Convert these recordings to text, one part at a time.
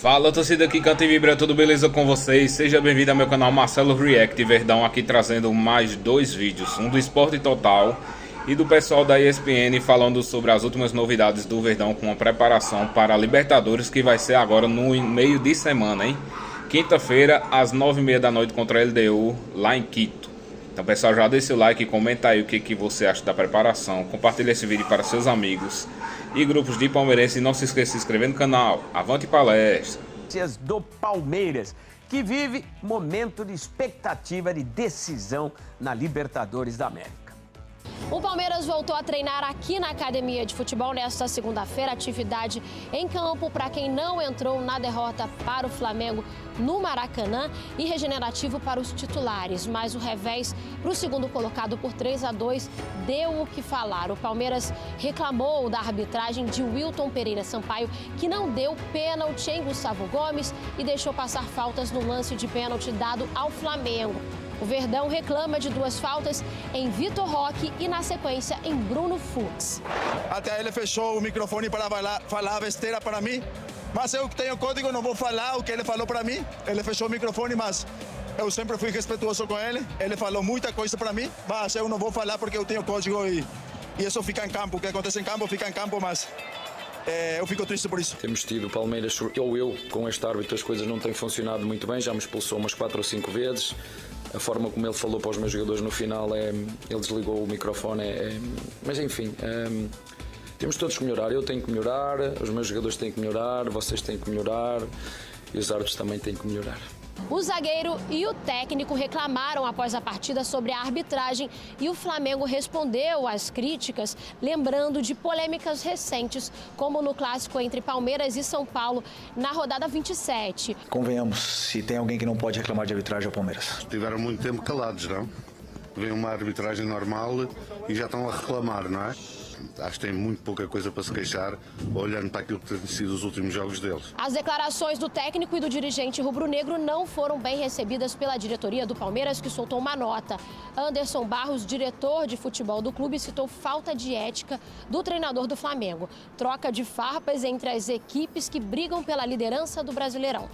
Fala, torcida que canta e vibra, tudo beleza com vocês? Seja bem-vindo ao meu canal Marcelo React Verdão, aqui trazendo mais 2 vídeos, um do Esporte Total e do pessoal da ESPN falando sobre as últimas novidades do Verdão com a preparação para a Libertadores, que vai ser agora no meio de semana, hein? Quinta-feira, às 9h30 da noite contra a LDU, lá em Quito. Então, pessoal, já deixa o like e comenta aí o que você acha da preparação. Compartilha esse vídeo para seus amigos e grupos de palmeirenses. E não se esqueça de se inscrever no canal. Avante palestra! Do Palmeiras, que vive momento de expectativa de decisão na Libertadores da América. O Palmeiras voltou a treinar aqui na Academia de Futebol nesta segunda-feira. Atividade em campo para quem não entrou na derrota para o Flamengo no Maracanã e regenerativo para os titulares. Mas o revés para o segundo colocado por 3-2 deu o que falar. O Palmeiras reclamou da arbitragem de Wilton Pereira Sampaio, que não deu pênalti em Gustavo Gomes e deixou passar faltas no lance de pênalti dado ao Flamengo. O Verdão reclama de 2 faltas em Vitor Roque e, na sequência, em Bruno Fux. Até ele fechou o microfone para falar besteira para mim. Mas eu que tenho código, não vou falar o que ele falou para mim. Ele fechou o microfone, mas eu sempre fui respeituoso com ele. Ele falou muita coisa para mim, mas eu não vou falar porque eu tenho código e isso fica em campo. O que acontece em campo, fica em campo, mas eu fico triste por isso. Temos tido o Palmeiras, ou eu, com este árbitro, as coisas não têm funcionado muito bem. Já me expulsou umas 4 ou 5 vezes. A forma como ele falou para os meus jogadores no final, ele desligou o microfone. Mas enfim, temos todos que melhorar. Eu tenho que melhorar, os meus jogadores têm que melhorar, vocês têm que melhorar e os árbitros também têm que melhorar. O zagueiro e o técnico reclamaram após a partida sobre a arbitragem e o Flamengo respondeu às críticas, lembrando de polêmicas recentes, como no clássico entre Palmeiras e São Paulo, na rodada 27. Convenhamos, se tem alguém que não pode reclamar de arbitragem é o Palmeiras. Estiveram muito tempo calados, não? Vem uma arbitragem normal e já estão a reclamar, não é? Acho que tem muito pouca coisa para se queixar, olhando para aquilo que têm sido os últimos jogos deles. As declarações do técnico e do dirigente rubro-negro não foram bem recebidas pela diretoria do Palmeiras, que soltou uma nota. Anderson Barros, diretor de futebol do clube, citou falta de ética do treinador do Flamengo. Troca de farpas entre as equipes que brigam pela liderança do Brasileirão.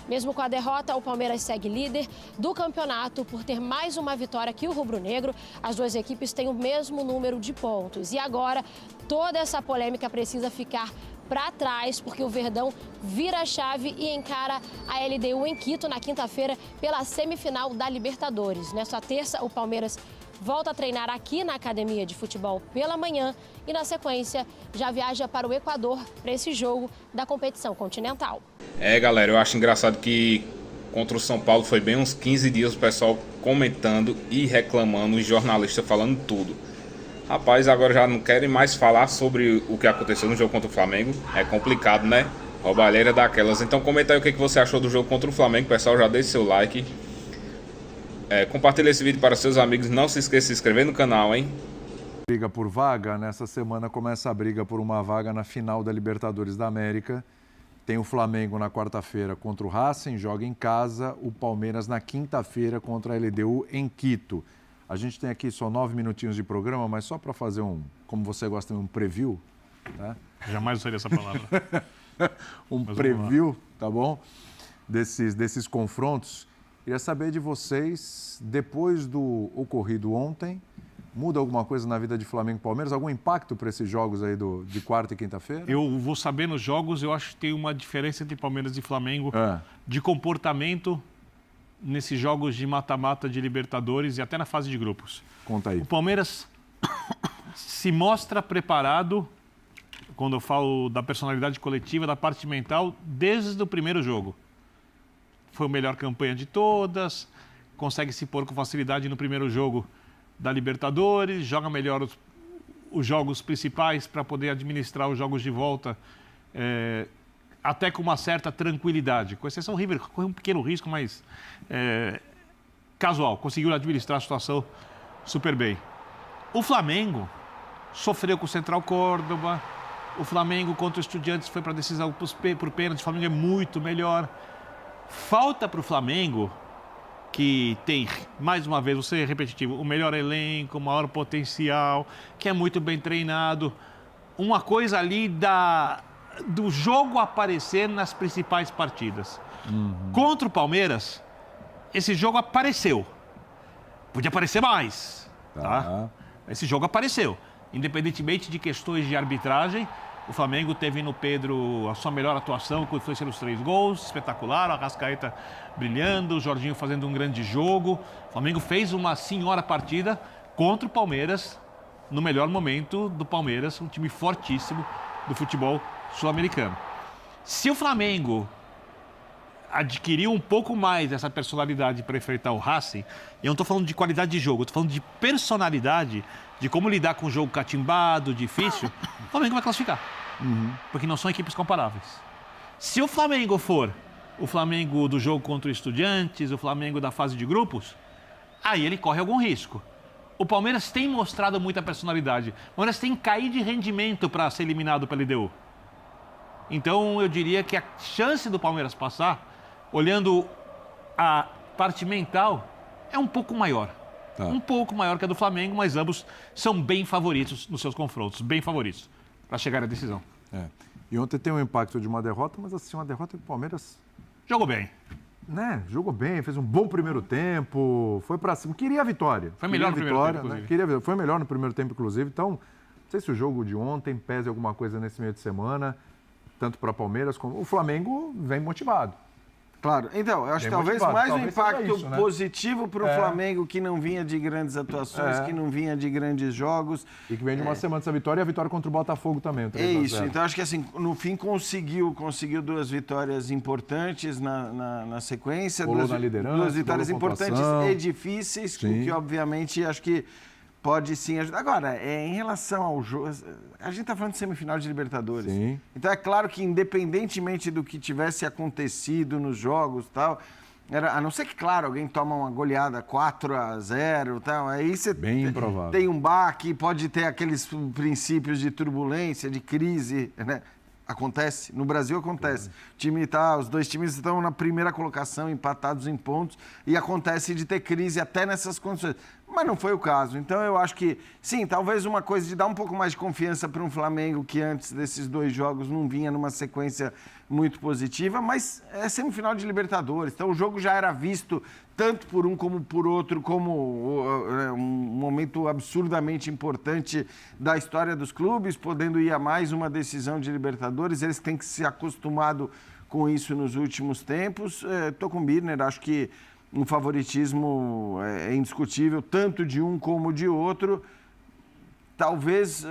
Mesmo com a derrota, o Palmeiras segue líder do campeonato por ter mais uma vitória que o rubro-negro. As 2 equipes têm o mesmo número de pontos. E agora, toda essa polêmica precisa ficar para trás, porque o Verdão vira a chave e encara a LDU em Quito na quinta-feira pela semifinal da Libertadores. Nesta terça, o Palmeiras volta a treinar aqui na Academia de Futebol pela manhã e, na sequência, já viaja para o Equador para esse jogo da competição continental. Galera, eu acho engraçado que contra o São Paulo foi bem uns 15 dias o pessoal comentando e reclamando, os jornalistas falando tudo. Rapaz, agora já não querem mais falar sobre o que aconteceu no jogo contra o Flamengo. É complicado, né? Roubalheira daquelas. Então comenta aí o que você achou do jogo contra o Flamengo. Pessoal, já deixe seu like. Compartilha esse vídeo para seus amigos. Não se esqueça de se inscrever no canal, hein? Briga por vaga. Nessa semana começa a briga por uma vaga na final da Libertadores da América. Tem o Flamengo na quarta-feira contra o Racing, joga em casa. O Palmeiras na quinta-feira contra a LDU em Quito. A gente tem aqui só 9 minutinhos de programa, mas só para fazer como você gosta, um preview. Tá? Jamais usaria essa palavra. Mas preview, tá bom? Desses confrontos. Queria saber de vocês, depois do ocorrido ontem, muda alguma coisa na vida de Flamengo e Palmeiras? Algum impacto para esses jogos aí de quarta e quinta-feira? Eu vou saber nos jogos, eu acho que tem uma diferença entre Palmeiras e Flamengo de comportamento nesses jogos de mata-mata de Libertadores e até na fase de grupos. Conta aí. O Palmeiras se mostra preparado, quando eu falo da personalidade coletiva, da parte mental, desde o primeiro jogo. Foi a melhor campanha de todas, consegue se pôr com facilidade no primeiro jogo da Libertadores, joga melhor os jogos principais para poder administrar os jogos de volta, até com uma certa tranquilidade. Com exceção, o River correu um pequeno risco, mas casual, conseguiu administrar a situação super bem. O Flamengo sofreu com o Central Córdoba, o Flamengo contra o Estudiantes foi para a decisão por pênalti, o Flamengo é muito melhor. Falta para o Flamengo, que tem, mais uma vez, vou ser repetitivo, o melhor elenco, o maior potencial, que é muito bem treinado. Uma coisa ali do jogo aparecer nas principais partidas. Contra o Palmeiras, esse jogo apareceu. Podia aparecer mais, tá? Esse jogo apareceu. Independentemente de questões de arbitragem, o Flamengo teve no Pedro a sua melhor atuação, que foi ser os 3 gols, espetacular, o Arrascaeta brilhando, o Jorginho fazendo um grande jogo. O Flamengo fez uma senhora partida contra o Palmeiras, no melhor momento do Palmeiras, um time fortíssimo do futebol sul-americano. Se o Flamengo adquiriu um pouco mais dessa personalidade para enfrentar o Racing, e eu não estou falando de qualidade de jogo, eu estou falando de personalidade, de como lidar com um jogo catimbado, difícil, o Flamengo vai classificar. Porque não são equipes comparáveis. Se o Flamengo for o Flamengo do jogo contra o Estudiantes, o Flamengo da fase de grupos, aí ele corre algum risco. O Palmeiras tem mostrado muita personalidade. O Palmeiras tem caído de rendimento para ser eliminado pela LDU. Então, eu diria que a chance do Palmeiras passar, olhando a parte mental, é um pouco maior. Um pouco maior que a do Flamengo, mas ambos são bem favoritos nos seus confrontos, bem favoritos para chegar à decisão. E ontem tem um impacto de uma derrota, mas assim, uma derrota que o Palmeiras... Jogou bem. Né? Jogou bem, fez um bom primeiro tempo, foi pra cima, queria a vitória. Foi melhor no primeiro tempo, inclusive. Foi melhor no primeiro tempo, inclusive. Então, não sei se o jogo de ontem pese alguma coisa nesse meio de semana, tanto para Palmeiras como... O Flamengo vem motivado. Claro, então, eu acho que talvez mais um impacto positivo para o Flamengo, que não vinha de grandes atuações, que não vinha de grandes jogos. E que vem de uma semana dessa vitória, e a vitória contra o Botafogo também. É isso, então acho que assim, no fim conseguiu 2 vitórias importantes na sequência, na liderança, 2 vitórias importantes e difíceis, que obviamente acho que pode sim ajudar. Agora, em relação ao jogo, a gente está falando de semifinal de Libertadores. Sim. Então é claro que independentemente do que tivesse acontecido nos jogos e tal, a não ser que, claro, alguém toma uma goleada 4-0 e tal, aí você tem um baque, pode ter aqueles princípios de turbulência, de crise, né? Acontece, no Brasil acontece. Os 2 times estão na primeira colocação, empatados em pontos, e acontece de ter crise até nessas condições. Mas não foi o caso. Então eu acho que, sim, talvez uma coisa de dar um pouco mais de confiança para um Flamengo que antes desses 2 jogos não vinha numa sequência muito positiva, mas é semifinal de Libertadores. Então o jogo já era visto tanto por um como por outro como um momento absurdamente importante da história dos clubes, podendo ir a mais uma decisão de Libertadores. Eles têm que se acostumado com isso nos últimos tempos. Estou com o Birner, acho que um favoritismo é indiscutível, tanto de um como de outro. Talvez,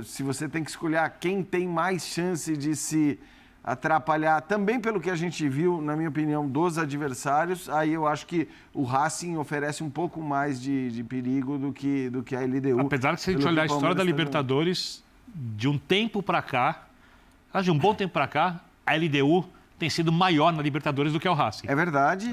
se você tem que escolher quem tem mais chance de se atrapalhar, também pelo que a gente viu, na minha opinião, dos adversários, aí eu acho que o Racing oferece um pouco mais de perigo do que a LDU. Apesar que se a gente olhar a história da Libertadores, de um tempo para cá, de um bom tempo para cá, a LDU tem sido maior na Libertadores do que o Racing. É verdade.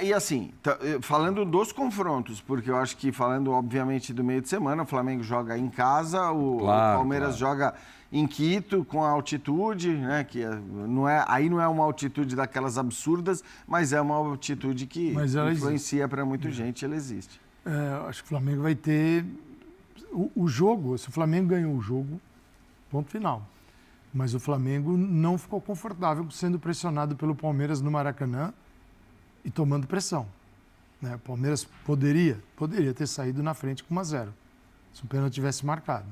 E assim, falando dos confrontos, porque eu acho que falando obviamente do meio de semana, o Flamengo joga em casa, o Palmeiras joga em Quito com a altitude, né, que não é uma altitude daquelas absurdas, mas é uma altitude que influencia para muita gente, ela existe. Acho que o Flamengo vai ter o jogo, se o Flamengo ganhou o jogo, ponto final. Mas o Flamengo não ficou confortável sendo pressionado pelo Palmeiras no Maracanã e tomando pressão. Né? O Palmeiras poderia ter saído na frente com 1-0, se o pênalti tivesse marcado.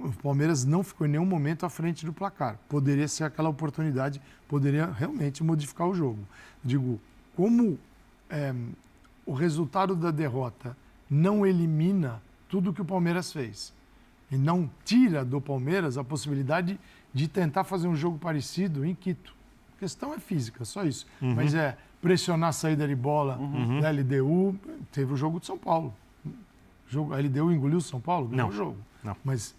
O Palmeiras não ficou em nenhum momento à frente do placar. Poderia ser aquela oportunidade, poderia realmente modificar o jogo. Digo, como o resultado da derrota não elimina tudo que o Palmeiras fez, e não tira do Palmeiras a possibilidade de tentar fazer um jogo parecido em Quito. A questão é física, só isso. Mas pressionar a saída de bola da LDU. Teve o jogo de São Paulo. A LDU engoliu o São Paulo? Ganhou o jogo. Não. Mas,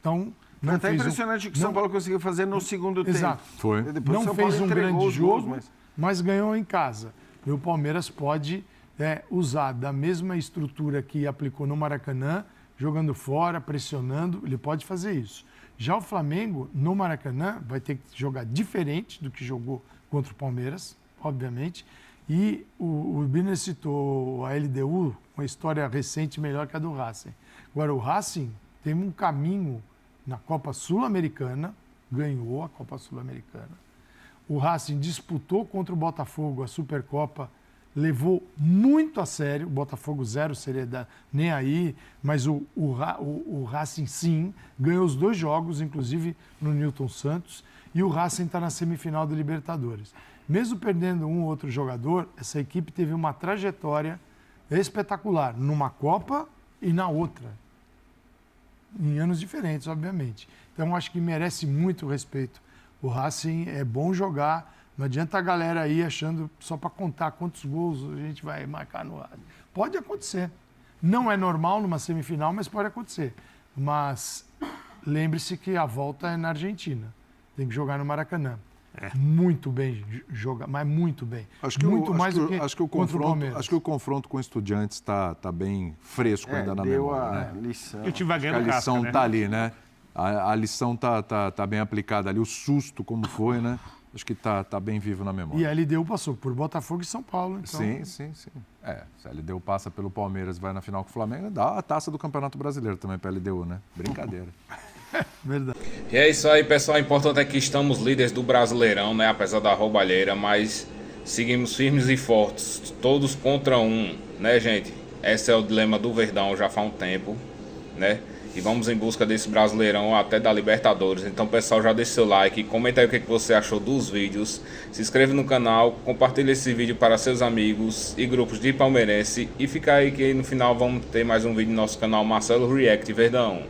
então... Foi até impressionante o que o São Paulo conseguiu fazer no segundo tempo. Exato. Foi. Depois não fez um grande jogo, mas ganhou em casa. E o Palmeiras pode usar da mesma estrutura que aplicou no Maracanã, jogando fora, pressionando, ele pode fazer isso. Já o Flamengo, no Maracanã, vai ter que jogar diferente do que jogou contra o Palmeiras, obviamente. E o Birner citou a LDU, uma história recente melhor que a do Racing. Agora, o Racing tem um caminho na Copa Sul-Americana ganhou a Copa Sul-Americana. O Racing disputou contra o Botafogo a Supercopa, levou muito a sério. O Botafogo zero seriedade, nem aí, mas o Racing sim, ganhou os 2 jogos, inclusive no Newton Santos, e o Racing está na semifinal da Libertadores. Mesmo perdendo um ou outro jogador, essa equipe teve uma trajetória espetacular, numa Copa e na outra. Em anos diferentes, obviamente. Então, acho que merece muito respeito. O Racing é bom jogar, não adianta a galera aí achando só para contar quantos gols a gente vai marcar no Racing. Pode acontecer. Não é normal numa semifinal, mas pode acontecer. Mas lembre-se que a volta é na Argentina. Tem que jogar no Maracanã. Muito bem jogar, mas muito bem. Acho que o confronto com o Estudiantes está bem fresco ainda na memória. Né? Eu tive a lição está ali, né? A lição tá bem aplicada ali. O susto, como foi, né? Acho que tá bem vivo na memória. E a LDU passou por Botafogo e São Paulo. Então... Sim. Se a LDU passa pelo Palmeiras e vai na final com o Flamengo, dá a taça do Campeonato Brasileiro também para a LDU, né? Brincadeira. Verdade. E é isso aí, pessoal. O importante é que estamos líderes do Brasileirão, né? Apesar da roubalheira, mas seguimos firmes e fortes, todos contra um, né, gente? Esse é o dilema do Verdão já faz um tempo, né? E vamos em busca desse Brasileirão até da Libertadores. Então, pessoal, já deixa seu like, comenta aí o que você achou dos vídeos, se inscreve no canal, compartilha esse vídeo para seus amigos e grupos de palmeirense e fica aí que no final vamos ter mais um vídeo no nosso canal Marcelo React Verdão.